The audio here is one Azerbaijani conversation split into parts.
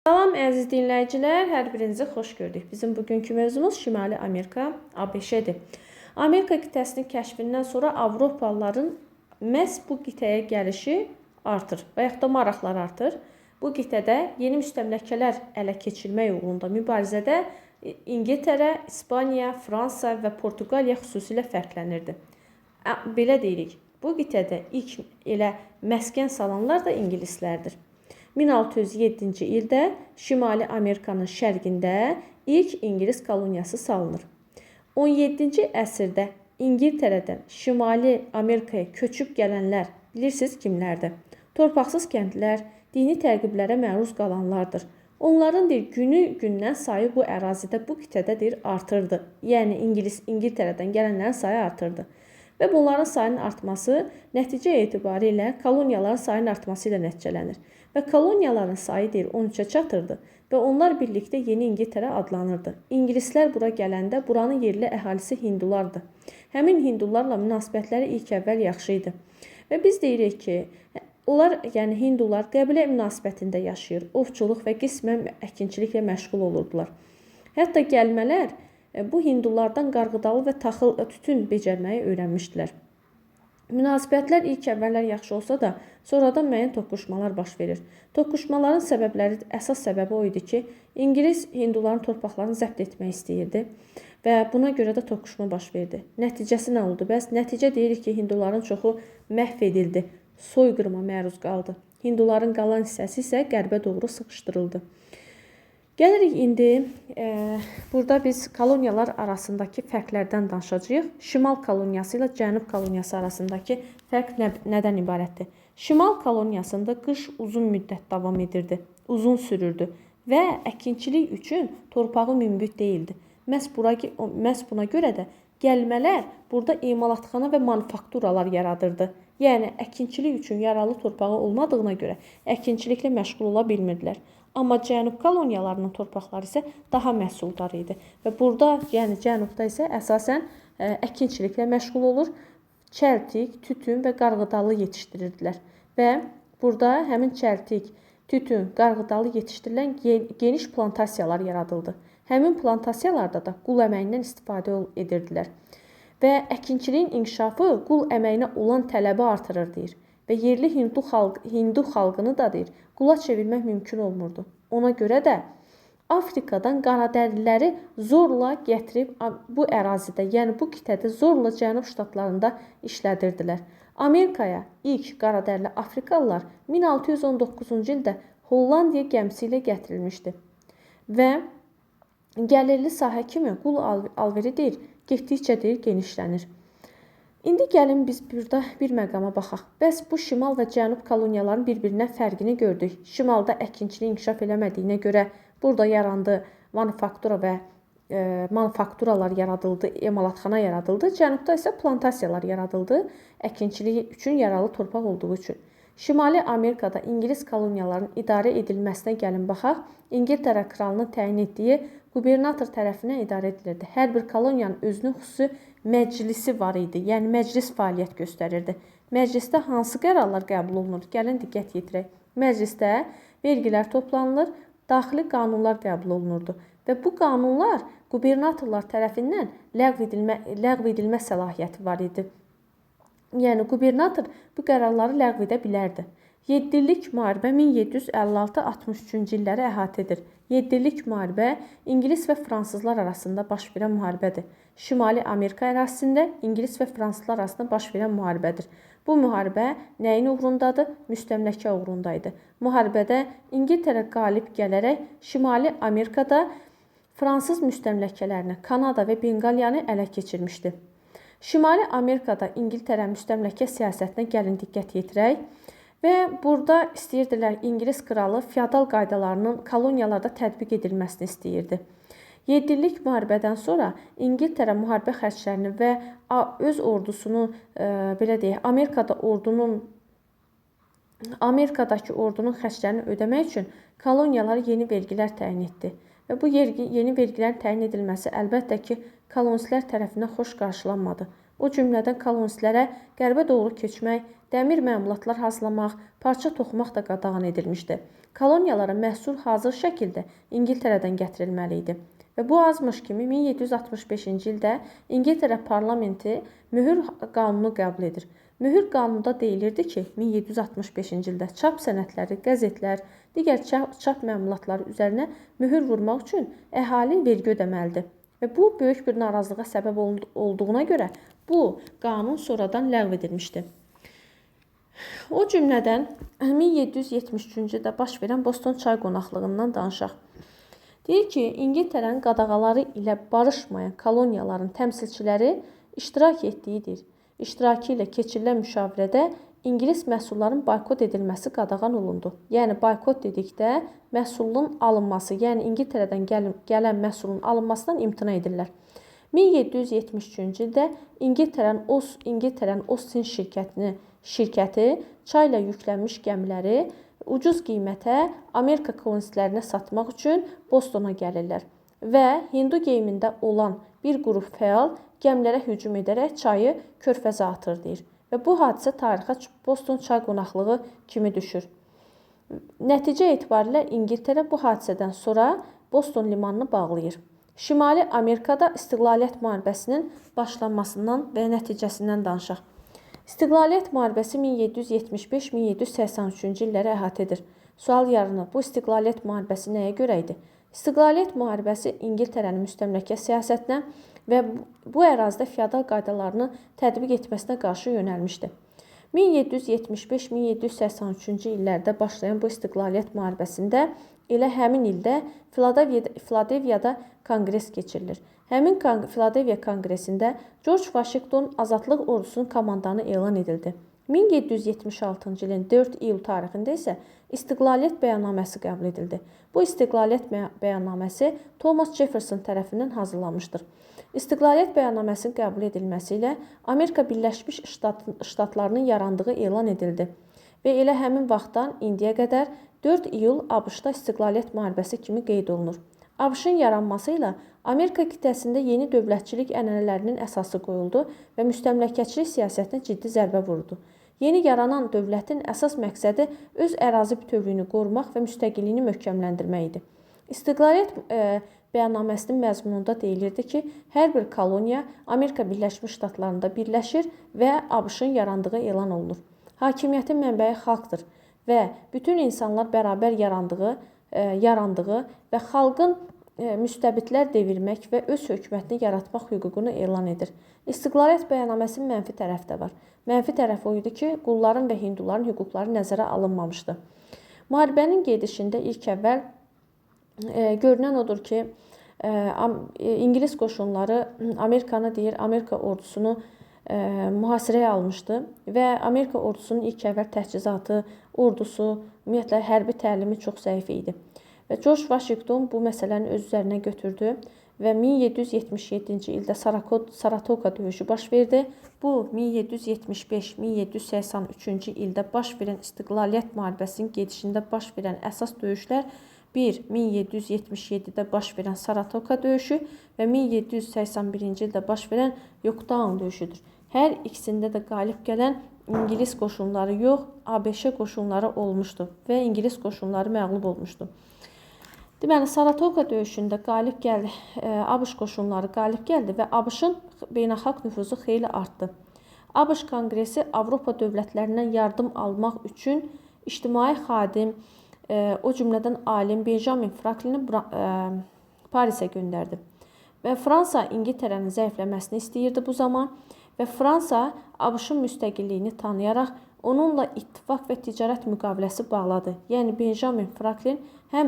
Salam əziz dinləyicilər, hər birinizi xoş gördük. Bizim bugünkü mövzumuz Şimali Amerika, ABŞ-dir. Amerika qitəsinin kəşfindən sonra Avropalıların məhz bu qitəyə gəlişi artır və yaxud da maraqları artır. Bu qitədə yeni müstəmləkələr ələ keçirmək uğrunda mübarizədə İngiltərə, İspaniya, Fransa və Portuqaliya xüsusilə fərqlənirdi. Belə deyirik, bu qitədə ilk elə məskən salanlar da ingilislərdir. 1607-ci ildə Şimali Amerikanın şərqində ilk İngilis koloniyası salınır. 17-ci əsrdə İngiltərədən Şimali Amerikaya köçüb gələnlər bilirsiniz kimlərdir? Torpaqsız kəndlər, dini təqiblərə məruz qalanlardır. Onların günü-gündən sayı bu ərazidə, bu qitədə artırdı. Yəni İngiltərədən gələnlərin sayı artırdı. Və bunların sayının artması nəticə etibarilə koloniyaların sayının artması ilə nəticələnir. Və koloniyaların sayı 13-ə çatırdı və onlar birlikdə Yeni İngiltərə adlanırdı. İngilislər bura gələndə buranın yerli əhalisi hindulardı. Həmin hindularla münasibətləri ilk əvvəl yaxşı idi. Və biz deyirik ki, onlar, yəni hindular qəbilə münasibətində yaşayır, ovçuluq və qismən əkinçiliklə məşğul olurdular. Hətta gəlmələr bu hindulardan qarğıdalı və taxıl tütün becərməyi öyrənmişdilər. Münasibətlər ilk əvvəllər yaxşı olsa da, sonradan müəyyən toqquşmalar baş verir. Toqquşmaların səbəbləri, əsas səbəbi o idi ki, İngilis hinduların torpaqlarını zəbt etmək istəyirdi və buna görə də toqquşma baş verdi. Nəticəsi nə oldu? Bəs nəticə deyirik ki, hinduların çoxu məhv edildi, soyqırıma məruz qaldı. Hinduların qalan hissəsi isə qərbə doğru sıxışdırıldı. Gəlirik indi, burada biz koloniyalar arasındakı fərqlərdən danışacağıq. Şimal koloniyası ilə Cənub koloniyası arasındakı fərq nədən ibarətdir? Şimal koloniyasında qış uzun müddət davam edirdi, uzun sürürdü və əkinçilik üçün torpağı münbit deyildi. Məhz buna görə də gəlmələr burada imalatxana və manufakturalar yaradırdı. Yəni, əkinçilik üçün yararlı torpağı olmadığına görə əkinçiliklə məşğul ola bilmirdilər. Amma Cənub koloniyalarının torpaqları isə daha məhsuldar idi. Və burada, yəni Cənubda isə əsasən əkinçiliklə məşğul olur, çəltik, tütün və qarğıdalı yetişdirirdilər. Və burada həmin çəltik, tütün, qarğıdalı yetişdirilən geniş plantasiyalar yaradıldı. Həmin plantasiyalarda da qul əməyindən istifadə edirdilər. Və əkinçiliyin inkişafı qul əməyinə olan tələbi artırır deyir. Və yerli hindu xalqını da deyir, qula çevirmək mümkün olmurdu. Ona görə də Afrikadan qaradərliləri zorla gətirib bu ərazidə, yəni bu qitədə zorla Cənub ştatlarında işlədirdilər. Amerikaya ilk qaradərli Afrikalılar 1619-cu ildə Hollandiya gəmisi ilə gətirilmişdi. Və gəlirli sahə kimi qul alveri getdikcə genişlənir. İndi gəlin biz burada bir məqama baxaq. Bəs bu şimal və cənub koloniyaların bir-birindən fərqini gördük. Şimalda əkinçilik inkişaf eləmədiyinə görə burada yarandı manufaktura və manufakturalar yaradıldı, emalatxana yaradıldı. Cənubda isə plantasiyalar yaradıldı, əkinçilik üçün yararlı torpaq olduğu üçün. Şimali Amerikada İngilis koloniyalarının idarə edilməsinə gəlin baxaq. İngiltərə kralının təyin etdiyi qubernator tərəfindən idarə edilirdi. Hər bir koloniyanın özünün xüsusi məclisi var idi, yəni məclis fəaliyyət göstərirdi. Məclisdə hansı qərarlar qəbul olunur? Gəlin diqqət yetirək. Məclisdə vergilər toplanılır, daxili qanunlar qəbul olunurdu və bu qanunlar qubernatorlar tərəfindən ləğv edilmə səlahiyyəti var idi. Yəni qubernator bu qərarları ləğv edə bilərdi. 7 illik müharibə 1756-63-cü illəri əhatə edir. 7 illik müharibə İngilis və fransızlar arasında baş verən müharibədir. Şimali Amerika ərazisində İngilis və fransızlar arasında baş verən müharibədir. Bu müharibə nəyin uğrundadır? Müstəmləkə uğrundaydı. Müharibədə İngiltərə qalib gələrək Şimali Amerikada fransız müstəmləkələrini, Kanada və Benqaliyanı ələ keçirmişdi. Şimali Amerikada İngiltərə müstəmləkə siyasətinə gəlin diqqət yetirək. Və burada istəyirdilər İngilis kralı feodal qaydalarının koloniyalarda tətbiq edilməsini istəyirdi. 7 illik müharibədən sonra İngiltərə müharibə xərclərini və öz ordusunu, belə deyək, Amerikadakı ordunun xərclərini ödəmək üçün koloniyalara yeni vergilər təyin etdi. Və bu yeni vergilərin təyin edilməsi əlbəttə ki, kolonistlər tərəfindən xoş qarşılanmadı. O cümlədən kolonistlərə qərbə doğru keçmək, dəmir məmulatlar hazırlamaq, parça toxumaq da qadağan edilmişdi. koloniyalara məhsul hazır şəkildə İngiltərədən gətirilməli idi. Və bu azmış kimi 1765-ci ildə İngiltərə parlamenti mühür qanunu qəbul edir. Mühür qanununda deyilirdi ki, 1765-ci ildə çap sənədləri, qəzetlər, digər çap məmulatları üzərinə mühür vurmaq üçün əhali vergi ödəməlidir. Və bu böyük bir narazılığa səbəb olduğuna görə bu qanun sonradan ləğv edilmişdi. O cümlədən 1773-cü ildə baş verən Boston çay qonaqlığından danışaq. Deyir ki, İngiltərənin qadağaları ilə barışmayan koloniyaların təmsilçiləri iştirak etdiyidir. İştirakı ilə keçirilən müşavirədə İngilis məhsulların boykot edilməsi qadağan olundu. Yəni, boykot dedikdə məhsulun alınması, yəni İngiltərədən gələn məhsulun alınmasından imtina edirlər. 1773-cü ildə İngiltərənin Austin şirkəti çayla yüklənmiş gəmiləri ucuz qiymətə Amerika kolonistlərinə satmaq üçün Bostona gəlirlər və Hindu geyimində olan bir qrup fəal gəmilərə hücum edərək çayı körfəzə atır, deyir. Və bu hadisə tarixə Boston çay qonaqlığı kimi düşür. Nəticə etibarilə İngiltərə bu hadisədən sonra Boston limanını bağlayır. Şimali Amerikada istiqlaliyyət müharibəsinin başlanmasından və nəticəsindən danışaq. İstiqlaliyyət müharibəsi 1775-1783-cü illəri əhatə edir. Sual yaranır, bu istiqlaliyyət müharibəsi nəyə görə idi? İstiqlaliyyət müharibəsi İngiltərənin müstəmləkə siyasətinə və bu ərazidə feodal qaydalarını tətbiq etməsinə qarşı yönəlmişdi. 1775-1783-cü illərdə başlayan bu istiqlaliyyət müharibəsində elə həmin ildə Filadelfiyada konqres keçirilir. Həmin Filadelfiya konqresində George Washington azadlıq ordusunun komandanı elan edildi. 1776-cı ilin 4 iyul tarixində isə İstiqlaliyyət bəyannaməsi qəbul edildi. Bu İstiqlaliyyət bəyannaməsi Thomas Jefferson tərəfindən hazırlanmışdır. İstiqlaliyyət bəyannaməsinin qəbul edilməsi ilə Amerika Birləşmiş Ştatlarının yarandığı elan edildi və elə həmin vaxtdan indiyə qədər 4 iyul ABŞ-da istiqlaliyyət müharibəsi kimi qeyd olunur. ABŞ-ın yaranması ilə Amerika qitəsində yeni dövlətçilik ənənələrinin əsası qoyuldu və müstəmləkəçilik siyasətinə ciddi zərbə vurdu. Yeni yaranan dövlətin əsas məqsədi öz ərazi bütövlüyünü qorumaq və müstəqilliyini möhkəmləndirmək idi. İstiqlaliyyət bəyannaməsinin məzmununda deyilirdi ki, hər bir koloniya Amerika Birləşmiş Ştatlarında birləşir və ABŞ-ın yarandığı elan olunur. Hakimiyyətin mənbəyi xalqdır və bütün insanlar bərabər yarandığı və xalqın müstəbitlər devirmək və öz hökumətini yaratmaq hüququnu elan edir. İstiqlaliyyət bəyannaməsinin mənfi tərəfi də var. Mənfi tərəfi o idi ki, qulların və hinduların hüquqları nəzərə alınmamışdı. Müharibənin gedişində ilk əvvəl görünən odur ki, İngilis qoşunları Amerika ordusunu mühasirəyə almışdı və Amerika ordusunun ilk əvvəl təchizatı, ordusu, ümumiyyətlə hərbi təlimi çox zəif idi. Və George Washington bu məsələni öz üzərinə götürdü və 1777-ci ildə Saratoga döyüşü baş verdi. Bu 1775-1783-cü ildə baş verən istiqlaliyyət müharibəsinin gedişində baş verən əsas döyüşlər 1777-də baş verən Saratoga döyüşü və 1781-ci ildə baş verən Yorktown döyüşüdür. Hər ikisində də qalib gələn İngilis qoşunları yox, ABŞ qoşunları olmuşdu və İngilis qoşunları məğlub olmuşdu. Deməli, Saratoga döyüşündə ABŞ qoşunları qalib gəldi və ABŞ-ın beynəlxalq nüfuzu xeyli artdı. ABŞ Konqresi Avropa dövlətlərindən yardım almaq üçün ictimai xadim, o cümlədən alim Benjamin Franklini Parisə göndərdi. Və Fransa İngiltərənin zəifləməsini istəyirdi bu zaman və Fransa ABŞ-ın müstəqilliyini tanıyaraq onunla ittifaq və ticarət müqaviləsi bağladı. Yəni Benjamin Franklin həm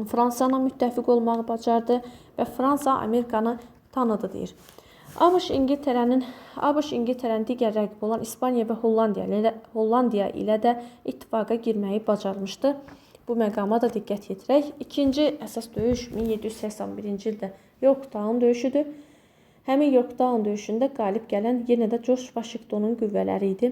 Fransana müttəfiq olmağı bacardı və Fransa Amerikanı tanıdı, deyir. ABŞ İngiltərənin digər rəqib olan İspaniya və Hollandiya ilə də ittifaqa girməyi bacarmışdı. Bu məqama da diqqət yetirək. İkinci əsas döyüş 1781-ci ildə Yorktown döyüşüdür. Həmin Yorktown döyüşündə qalib gələn yenə də George Washingtonun qüvvələri idi.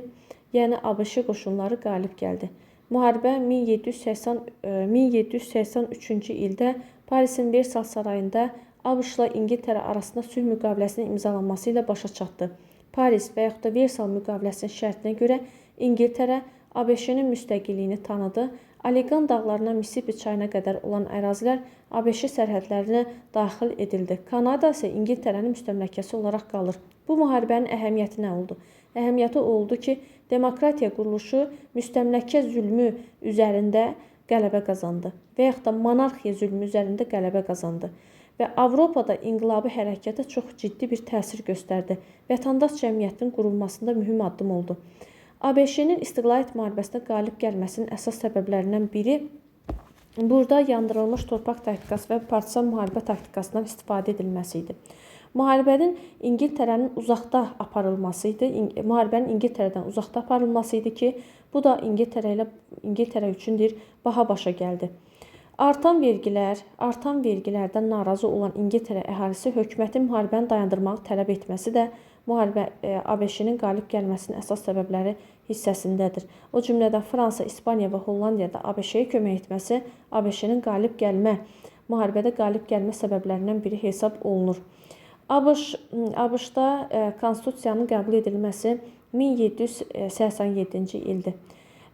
Yəni ABŞ qoşunları qalib gəldi. Müharibə 1783-cü ildə Parisin Versal sarayında ABŞ-la İngiltərə arasında sülh müqaviləsinin imzalanması ilə başa çatdı. Paris və yaxud da Versal müqaviləsinin şərtinə görə İngiltərə ABŞ-nin müstəqilliyini tanıdı. Allegan dağlarına Mississippi çayına qədər olan ərazilər ABŞ sərhədlərinə daxil edildi. Kanada isə İngiltərənin müstəmləkəsi olaraq qalır. Bu müharibənin əhəmiyyəti nə oldu? Əhəmiyyəti oldu ki, demokratiya quruluşu müstəmləkə zülmü üzərində qələbə qazandı və yaxud da monarxiya zülmü üzərində qələbə qazandı. Və Avropada inqilabi hərəkətə çox ciddi bir təsir göstərdi. Vətəndaş cəmiyyətinin qurulmasında mühüm addım oldu. ABŞ-nin istiqlaliyyət müharibəsinə qalib gəlməsinin əsas səbəblərindən biri burada yandırılmış torpaq taktikası və partisan müharibə taktikasından istifadə edilməsi idi. Müharibənin İngiltərənin uzaqda aparılması idi. Müharibənin İngiltərədən uzaqda aparılması idi ki, bu da İngiltərə üçün baha başa gəldi. Artan vergilərdən narazı olan İngiltərə əhalisi hökumətin müharibəni dayandırmağı tələb etməsi də ABŞ-nin qalib gəlməsinin əsas səbəbləri hissəsindədir. O cümlədən Fransa, İspaniya və Hollandiyada ABŞ-yə kömək etməsi ABŞ-nin müharibədə qalib gəlmə səbəblərindən biri hesab olunur. ABŞ-da konstitusiyanın qəbul edilməsi 1787-ci ildir.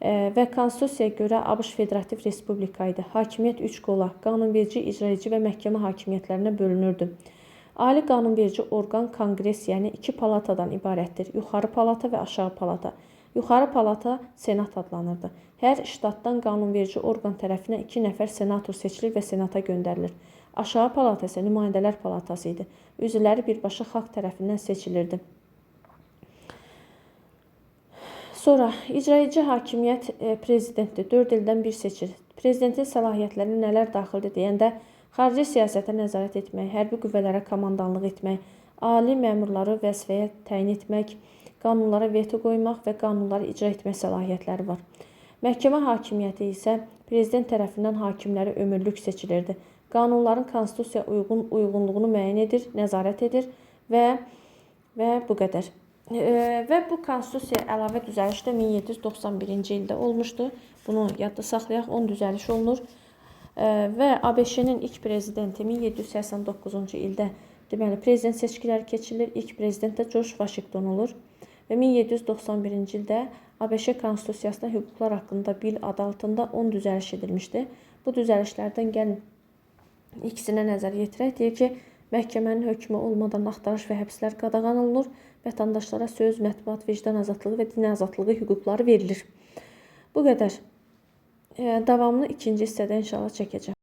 Və konstitusiyaya görə ABŞ Federativ Respublika idi. Hakimiyyət 3 qola, qanunverici, icraedici və məhkəmə hakimiyyətlərinə bölünürdü. Ali qanunverici orqan Konqres, yəni 2 palatadan ibarətdir. Yuxarı palata və aşağı palata. Yuxarı palata Senat adlanırdı. Hər ştatdan qanunverici orqan tərəfindən 2 nəfər senator seçilir və senata göndərilir. Aşağı palata isə nümayəndələr palatası idi. Üzvləri birbaşa xalq tərəfindən seçilirdi. Sonra icraedici hakimiyyət prezidentdir. 4 ildən bir seçilir. Prezidentin səlahiyyətlərinə nələr daxildir deyəndə xarici siyasətə nəzarət etmək, hərbi qüvvələrə komandanlıq etmək, ali məmurları vəzifəyə təyin etmək, qanunlara veto qoymaq və qanunları icra etmək səlahiyyətləri var. Məhkəmə hakimiyyəti isə prezident tərəfindən hakimləri ömürlük seçilirdi. Qanunların konstitusiyaya uyğunluğunu müəyyən edir, nəzarət edir və bu qədər. Və bu konstitusiyaya əlavə düzəliş də 1791-ci ildə olmuşdu. Bunu yadda saxlayaq, 10 düzəliş olunur. Və ABŞ-nin ilk prezidenti 1789-cu ildə deməli prezident seçkiləri keçirilir. İlk prezident də George Washington olur. Və 1791-ci ildə ABŞ konstitusiyasında hüquqlar haqqında bill adı altında 10 düzəliş edilmişdi. Bu düzəlişlərdən gəlin ikisinə nəzər yetirək. Deyir ki, məhkəmənin hökmü olmadan axtarış və həbslər qadağan olunur. Vətəndaşlara söz, mətbuat, vicdan azadlığı və din azadlığı hüquqları verilir. Bu qədər. Davamını ikinci hissədə inşallah çəkəcəm.